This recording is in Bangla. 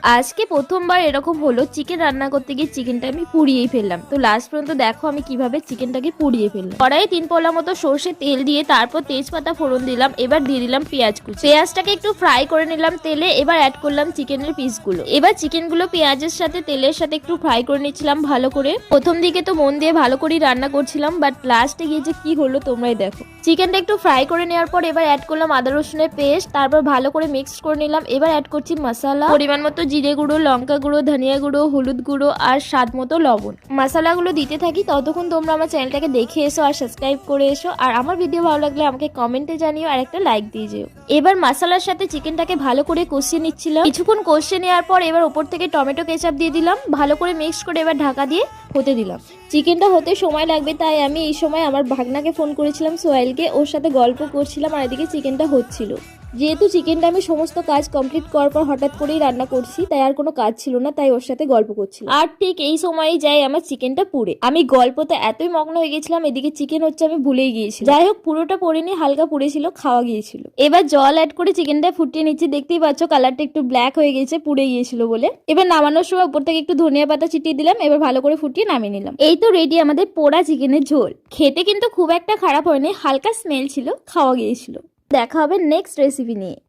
আজকে প্রথমবার এরকম হলো, চিকেন রান্না করতে গিয়ে চিকেনটা আমি পুড়িয়েই ফেললাম। তো লাস্ট পর্যন্ত দেখো আমি কিভাবে চিকেনটাকে পুড়িয়ে ফেললাম। কড়াইয়ে 3 পলা মতো সর্ষে তেল দিয়ে তারপর তেজপাতা ফোড়ন দিলাম। এবার দিয়ে দিলাম পেঁয়াজ কুচি। পেঁয়াজটাকে একটু ফ্রাই করে নিলাম তেলে। এবার অ্যাড করলাম চিকেনের পিসগুলো। এবার চিকেনগুলো পেঁয়াজের সাথে তেলের সাথে একটু ফ্রাই করে নিচ্ছিলাম ভালো করে। প্রথম দিকে তো মন দিয়ে ভালো করেই রান্না করছিলাম, বাট লাস্টে গিয়ে যে কি হলো তোমরাই দেখো। চিকেনটা একটু ফ্রাই করে নেওয়ার পর এবার অ্যাড করলাম আদা রসুনের পেস্ট। তারপর ভালো করে মিক্স করে নিলাম। এবার অ্যাড করছি মশলা, পরিমাণ মতো জিরে গুঁড়ো, লঙ্কা গুঁড়ো, ধনিয়া গুঁড়ো, হলুদ গুঁড়ো আর স্বাদ মতো লবণ। মশলাগুলো দিতে থাকি, ততক্ষণ তোমরা আমার চ্যানেলটাকে দেখে এসো আর সাবস্ক্রাইব করে এসো। আর আমার ভিডিও ভালো লাগলে আমাকে কমেন্টে জানিও আর একটা লাইক দিয়ে যেও। এবার মশলার সাথে চিকেনটাকে ভালো করে কষিয়ে নিচ্ছিলাম। কিছুক্ষণ কষিয়ে নেওয়ার পর এবার ওপর থেকে টমেটো কেচাপ দিয়ে দিলাম। ভালো করে মিক্স করে এবার ঢাকা দিয়ে হতে দিলাম। চিকেনটা হতে সময় লাগবে, তাই আমি এই সময় আমার ভাগনাকে ফোন করেছিলাম, সোহেলকে। ওর সাথে গল্প করছিলাম আর এদিকে চিকেনটা হচ্ছিল। যেহেতু চিকেনটা আমি সমস্ত কাজ কমপ্লিট করার পর হঠাৎ করেই রান্না করছি, তাই আর কোনো কাজ ছিল না, তাই ওর সাথে গল্প করছিলাম। আর ঠিক এই সময়ই যাই আমার চিকেনটা পুড়ে। আমি গল্পতে এতই মগ্ন হয়ে গেছিলাম, এদিকে চিকেন হচ্ছে আমি ভুলেই গিয়েছি। যাই হোক, পুরোটা পড়েনি, হালকা পুড়েছিল, খাওয়া গিয়েছিল। এবার জল অ্যাড করে চিকেনটা ফুটিয়ে নিচ্ছি। দেখতেই পাচ্ছ কালারটা একটু ব্ল্যাক হয়ে গেছে, পুড়ে গিয়েছিল বলে। এবার নামানোর সময় উপর থেকে একটু ধনিয়া পাতা ছিটিয়ে দিলাম। এবার ভালো করে ফুটিয়ে নামিয়ে নিলাম। এই তো রেডি আমাদের পোড়া চিকেনের ঝোল। খেতে কিন্তু খুব একটা খারাপ হয়নি, হালকা স্মেল ছিল, খাওয়া গিয়েছিল। দেখা হবে নেক্সট রেসিপি নিয়ে।